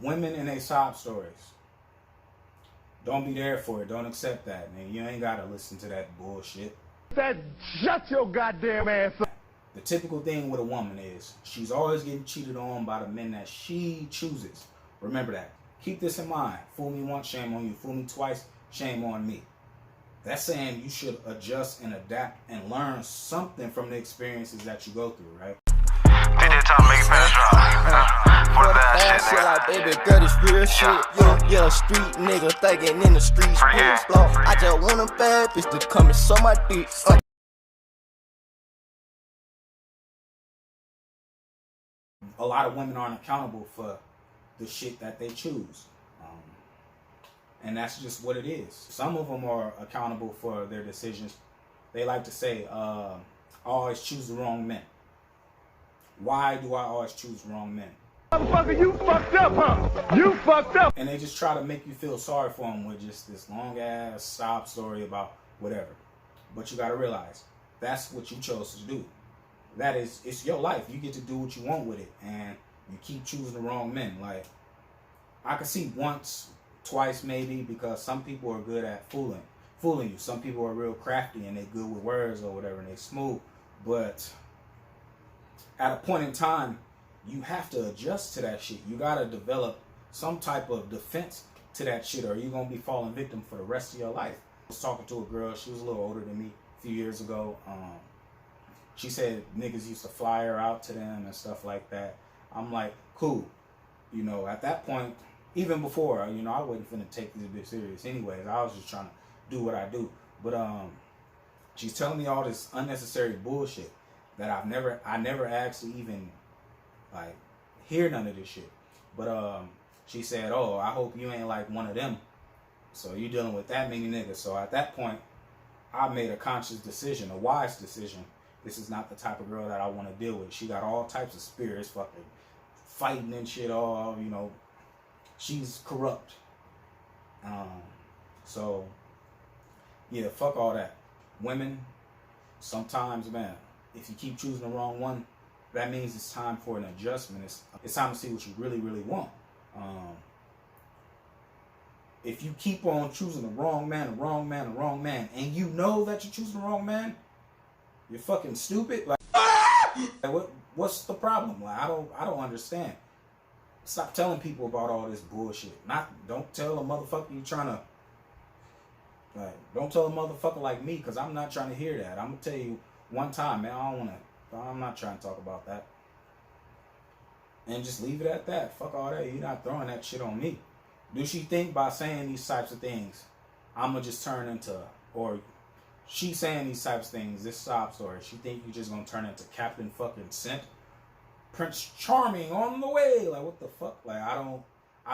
Women and they sob stories. Don't be there for it. Don't accept that, man. You ain't gotta listen to that bullshit. That shut your goddamn ass up. The typical thing with a woman is she's always getting cheated on by the men that she chooses. Remember that. Keep this in mind. Fool me once, shame on you. Fool me twice, shame on me. That's saying you should adjust and adapt and learn something from the experiences that you go through, right? They did tell me make finish drop. For the bad shit, like baby girl, this real shit. Yeah, street nigga thinking in the streets. I just want a bad bitch to come and suck my dick. A lot of women aren't accountable for the shit that they choose. And that's just what it is. Some of them are accountable for their decisions. They like to say, I always choose the wrong men. Why do I always choose the wrong men? Motherfucker, you fucked up, huh? You fucked up. And they just try to make you feel sorry for them with just this long ass sob story about whatever. But you gotta realize, that's what you chose to do. That is, it's your life. You get to do what you want with it. And you keep choosing the wrong men. Like, I could see once, twice maybe, because some people are good at fooling you. Some people are real crafty and they good with words or whatever and they smooth. But at a point in time, you have to adjust to that shit. You gotta develop some type of defense to that shit, or you're gonna be falling victim for the rest of your life. I was talking to a girl, she was a little older than me a few years ago. She said niggas used to fly her out to them and stuff like that. I'm like, cool. You know, at that point, even before, you know, I wasn't finna take this a bit serious anyways. I was just trying to do what I do. But she's telling me all this unnecessary bullshit that I never asked to even like hear none of this shit. But she said, oh, I hope you ain't like one of them. So you dealing with that many niggas. So at that point, I made a conscious decision, a wise decision. This is not the type of girl that I want to deal with. She got all types of spirits, fucking fighting and shit, all, you know. She's corrupt. So, yeah, fuck all that. Women, sometimes, man, if you keep choosing the wrong one, that means it's time for an adjustment. It's time to see what you really, really want. If you keep on choosing the wrong man, and you know that you're choosing the wrong man, you're fucking stupid. Like what's the problem? Like, I don't understand. Stop telling people about all this bullshit. Don't tell a motherfucker you trying to, like, don't tell a motherfucker like me, because I'm not trying to hear that. I'm gonna tell you one time, man, I'm not trying to talk about that. And just leave it at that. Fuck all that. You're not throwing that shit on me. Do she think by saying these types of things, I'm gonna just turn into, or she saying these types of things, this sob story, she think you just gonna turn into Captain fucking Simp? Prince Charming on the way. Like, what the fuck? Like, I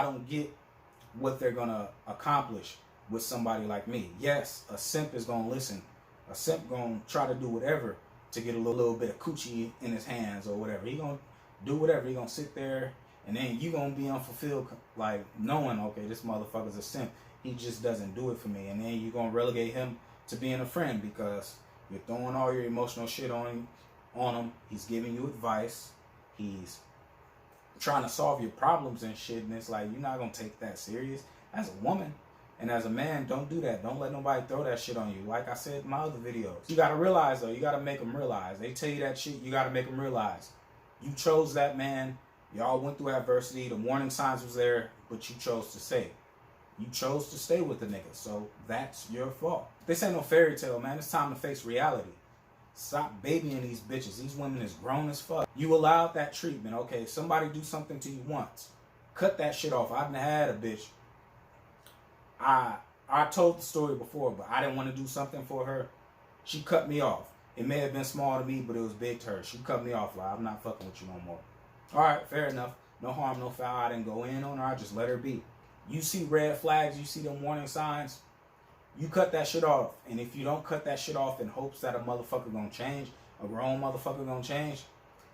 don't get what they're gonna accomplish with somebody like me. Yes, a simp is gonna listen. A simp gonna try to do whatever to get a little bit of coochie in his hands or whatever. He gonna do whatever. He gonna sit there, and then you gonna be unfulfilled, like knowing, okay, this motherfucker's a simp. He just doesn't do it for me. And then you gonna relegate him to being a friend because you're throwing all your emotional shit on him. He's giving you advice. He's trying to solve your problems and shit, and it's like, you're not gonna take that serious as a woman. And as a man, don't do that. Don't let nobody throw that shit on you. Like I said in my other videos, you gotta realize, though, you gotta make them realize. They tell you that shit, you gotta make them realize. You chose that man. Y'all went through adversity. The warning signs was there, but you chose to stay. You chose to stay with the nigga, so that's your fault. This ain't no fairy tale, man. It's time to face reality. Stop babying these bitches. These women is grown as fuck. You allowed that treatment. Okay, somebody do something to you once. Cut that shit off. I done had a bitch. I told the story before, but I didn't want to do something for her. She cut me off. It may have been small to me, but it was big to her. She cut me off. Like, I'm not fucking with you no more. All right, fair enough. No harm, no foul. I didn't go in on her. I just let her be. You see red flags. You see them warning signs. You cut that shit off. And if you don't cut that shit off in hopes that a motherfucker gonna change, a grown motherfucker gonna change,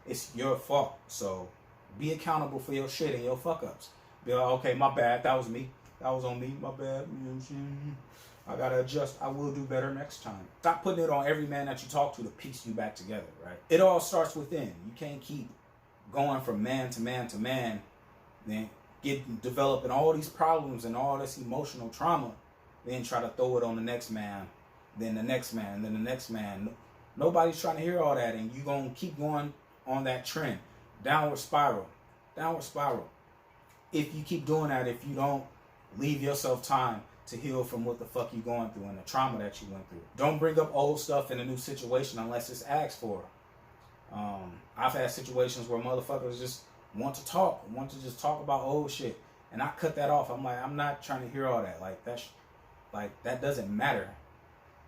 it's your fault. So be accountable for your shit and your fuck ups. Be like, okay, my bad. That was me. That was on me. My bad. I gotta adjust. I will do better next time. Stop putting it on every man that you talk to piece you back together, right? It all starts within. You can't keep going from man to man to man, then developing all these problems and all this emotional trauma, then try to throw it on the next man, then the next man, then the next man. Nobody's trying to hear all that, and you're going to keep going on that trend. Downward spiral. Downward spiral. If you keep doing that, if you don't leave yourself time to heal from what the fuck you're going through and the trauma that you went through. Don't bring up old stuff in a new situation unless it's asked for. I've had situations where motherfuckers just want to just talk about old shit, and I cut that off. I'm like, I'm not trying to hear all that. That doesn't matter,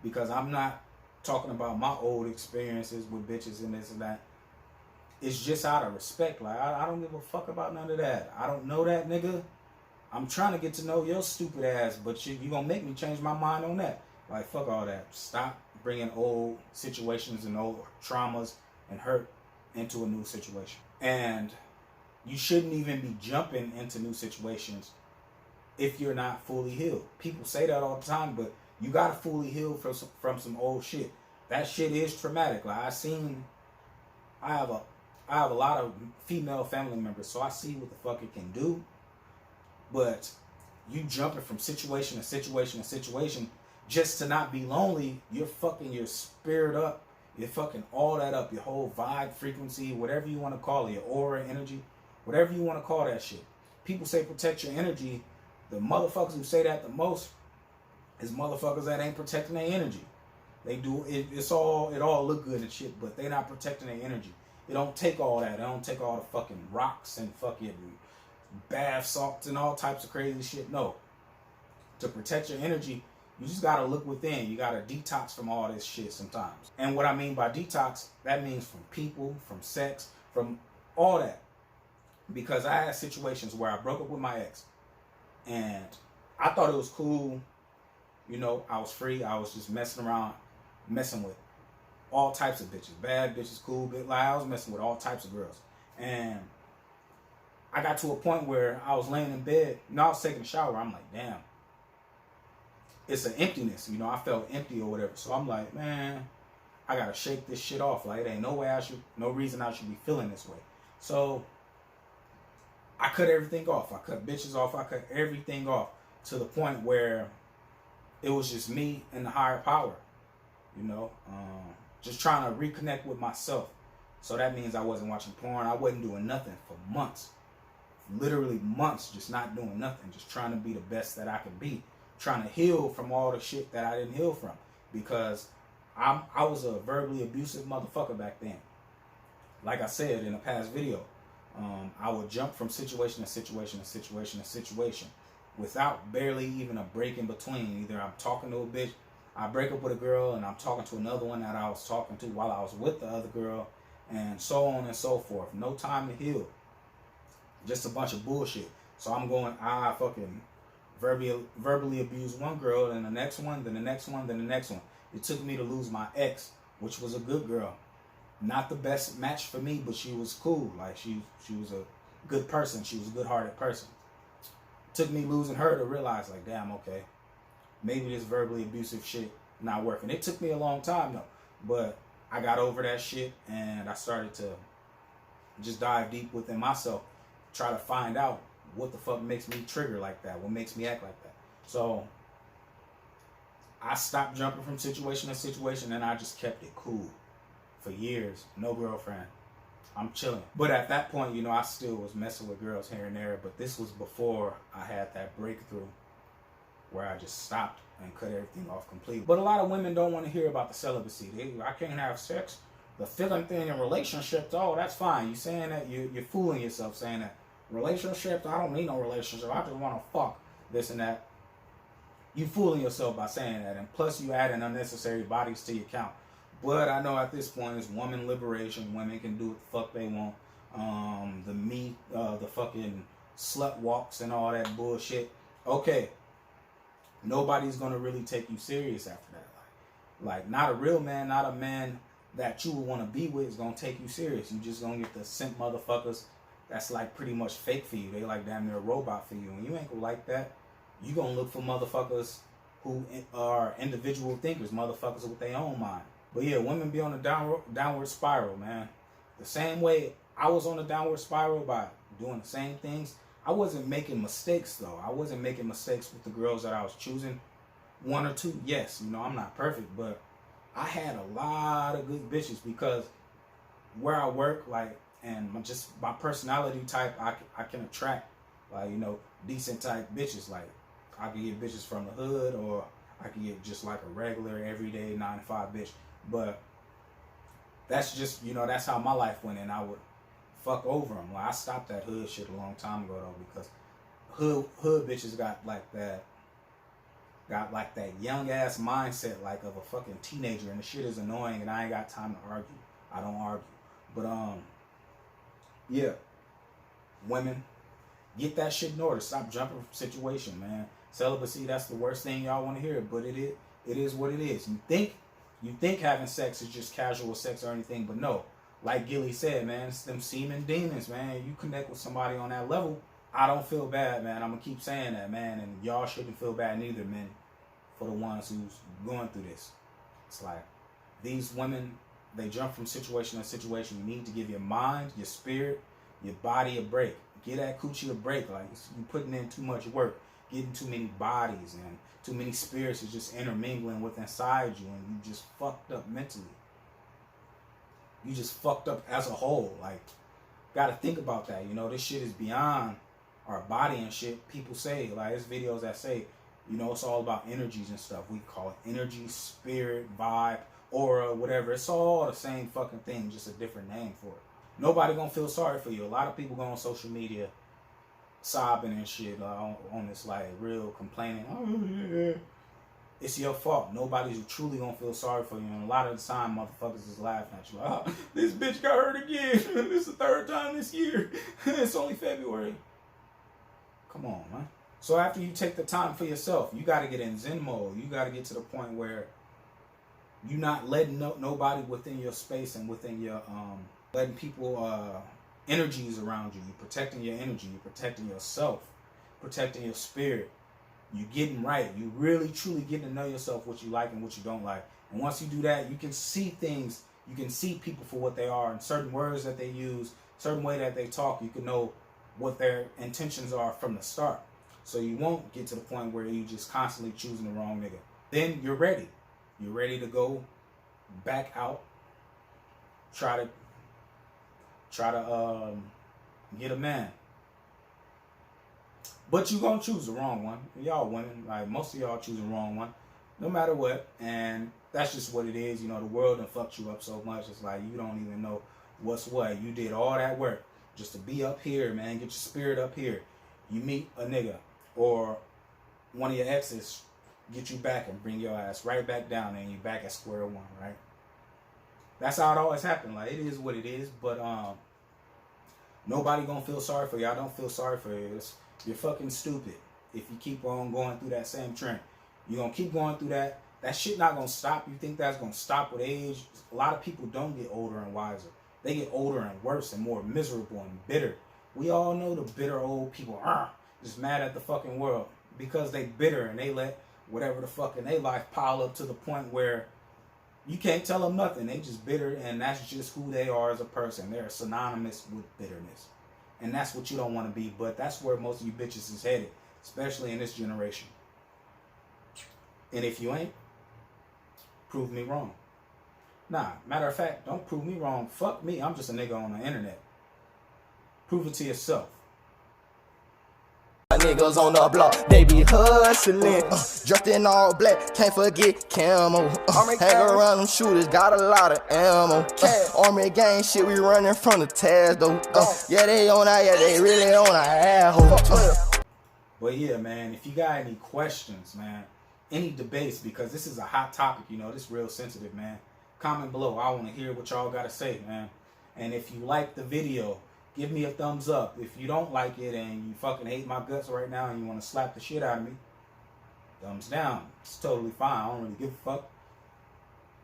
because I'm not talking about my old experiences with bitches and this and that. It's just out of respect. Like, I don't give a fuck about none of that. I don't know that nigga. I'm trying to get to know your stupid ass, but you gonna make me change my mind on that. Like, fuck all that. Stop bringing old situations and old traumas and hurt into a new situation. And you shouldn't even be jumping into new situations if you're not fully healed. People say that all the time, but you gotta fully heal from some old shit. That shit is traumatic. Like, I have a lot of female family members, so I see what the fuck it can do. But you jumping from situation to situation to situation just to not be lonely, you're fucking your spirit up. You're fucking all that up. Your whole vibe, frequency, whatever you want to call it, your aura, energy, whatever you want to call that shit. People say protect your energy. The motherfuckers who say that the most is motherfuckers that ain't protecting their energy. They do it. It all look good and shit, but they not protecting their energy. It don't take all that. It don't take all the fucking rocks and fucking bath salts and all types of crazy shit. No. To protect your energy, you just gotta look within. You gotta detox from all this shit sometimes. And what I mean by detox, that means from people, from sex, from all that. Because I had situations where I broke up with my ex, and I thought it was cool. You know, I was free. I was just messing around, messing with all types of bitches. Bad bitches, cool bitches. Like, I was messing with all types of girls. And I got to a point where I was laying in bed, I was taking a shower. I'm like, damn. It's an emptiness, you know, I felt empty or whatever. So I'm like, man, I gotta shake this shit off. Like, it ain't no reason I should be feeling this way. So I cut everything off. I cut bitches off. I cut everything off to the point where it was just me and the higher power, you know, just trying to reconnect with myself. So that means I wasn't watching porn. I wasn't doing nothing for months, literally months, just not doing nothing, just trying to be the best that I could be, trying to heal from all the shit that I didn't heal from, because I was a verbally abusive motherfucker back then. Like I said in a past video, I would jump from situation to situation to situation to situation without barely even a break in between. Either I'm talking to a bitch, I break up with a girl, and I'm talking to another one that I was talking to while I was with the other girl, and so on and so forth. No time to heal. Just a bunch of bullshit. So I'm going, I fucking verbally abuse one girl, then the next one, then the next one, then the next one. It took me to lose my ex, which was a good girl. Not the best match for me, but she was cool. Like, she was a good person. She was a good-hearted person. It took me losing her to realize, like, damn, okay, maybe this verbally abusive shit not working. It took me a long time, though. But I got over that shit, and I started to just dive deep within myself, try to find out what the fuck makes me trigger like that, what makes me act like that. So I stopped jumping from situation to situation, and I just kept it cool for years. No girlfriend. I'm chilling. But at that point, you know, I still was messing with girls here and there, but this was before I had that breakthrough where I just stopped and cut everything off completely. But a lot of women don't want to hear about the celibacy. I can't have sex. The feeling thing in relationships, oh, that's fine. You saying that, you're fooling yourself saying that. Relationships, I don't need no relationship. I just want to fuck this and that. You fooling yourself by saying that. And plus you adding unnecessary bodies to your count. But I know at this point it's woman liberation. Women can do what the fuck they want. The fucking slut walks and all that bullshit. Okay. Nobody's going to really take you serious after that. Like, not a real man, not a man that you would want to be with is going to take you serious. You just going to get the simp motherfuckers that's like pretty much fake for you. They like damn near a robot for you. And you ain't going to like that. You going to look for motherfuckers who are individual thinkers, motherfuckers with their own mind. But yeah, women be on a downward spiral, man. The same way I was on a downward spiral by doing the same things, I wasn't making mistakes though. I wasn't making mistakes with the girls that I was choosing. One or two, yes. You know, I'm not perfect, but I had a lot of good bitches because where I work, like, and just my personality type, I can attract, like, you know, decent type bitches. Like, I can get bitches from the hood, or I can get just like a regular, everyday 9-to-5 bitch. But that's just, you know, that's how my life went, and I would fuck over them. Like, I stopped that hood shit a long time ago though, because hood bitches got like that young ass mindset, like of a fucking teenager, and the shit is annoying, and I ain't got time to argue. I don't argue. But yeah, women, get that shit in order. Stop jumping from situation, man. Celibacy, that's the worst thing y'all want to hear, but it is what it is. You think having sex is just casual sex or anything, but no. Like Gilly said, man, it's them semen demons, man. You connect with somebody on that level, I don't feel bad, man. I'm gonna keep saying that, man, and y'all shouldn't feel bad neither, men, for the ones who's going through this. It's like these women, they jump from situation to situation. You need to give your mind, your spirit, your body a break. Get that coochie a break. Like, you putting in too much work, getting too many bodies, and too many spirits is just intermingling with inside you, and you just fucked up mentally. You just fucked up as a whole. Like, gotta think about that. You know, this shit is beyond our body and shit. People say, like, there's videos that say, you know, it's all about energies and stuff. We call it energy, spirit, vibe, aura, whatever. It's all the same fucking thing, just a different name for it. Nobody gonna feel sorry for you. A lot of people go on social media sobbing and shit on this, like, real complaining. Oh, yeah. It's your fault. Nobody's truly gonna feel sorry for you. And a lot of the time, motherfuckers is laughing at you. Like, oh, this bitch got hurt again. This is the third time this year. It's only February. Come on, man. So after you take the time for yourself, you got to get in Zen mode. You got to get to the point where you're not letting nobody within your space and within your, letting people, energies around you. You're protecting your energy. You're protecting yourself. Protecting your spirit. You getting right. You really, truly getting to know yourself, what you like and what you don't like. And once you do that, you can see things. You can see people for what they are, and certain words that they use, certain way that they talk. You can know what their intentions are from the start. So you won't get to the point where you just constantly choosing the wrong nigga. Then you're ready. You're ready to go back out. Try to get a man. But you're going to choose the wrong one. Y'all women, like, most of y'all choose the wrong one, no matter what. And that's just what it is. You know, the world done fucked you up so much. It's like you don't even know what's what. You did all that work just to be up here, man. Get your spirit up here. You meet a nigga or one of your exes, get you back and bring your ass right back down, and you back at square one, right? That's how it always happens. Like, it is what it is. But nobody gonna feel sorry for you. I don't feel sorry for you. You're fucking stupid if you keep on going through that same trend. You're gonna keep going through that. That shit not gonna stop. You think that's gonna stop with age? A lot of people don't get older and wiser. They get older and worse and more miserable and bitter. We all know the bitter old people just mad at the fucking world because they bitter, and they let whatever the fuck in their life pile up to the point where you can't tell them nothing. They just bitter, and that's just who they are as a person. They're synonymous with bitterness. And that's what you don't want to be, but that's where most of you bitches is headed, especially in this generation. And if you ain't, prove me wrong. Nah, matter of fact, don't prove me wrong. Fuck me, I'm just a nigga on the internet. Prove it to yourself. Niggas on the block, they be hustling, dressed in all black, can't forget camo. Hang around them shooters, got a lot of ammo. Army gang shit, we running from the Taz though. Yeah, they on that, yeah, they really on that asshole. But yeah, man, if you got any questions, man, any debates, because this is a hot topic, you know, this is real sensitive, man. Comment below. I want to hear what y'all got to say, man. And if you like the video, give me a thumbs up. If you don't like it and you fucking hate my guts right now and you want to slap the shit out of me, thumbs down. It's totally fine. I don't really give a fuck.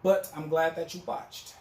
But I'm glad that you watched.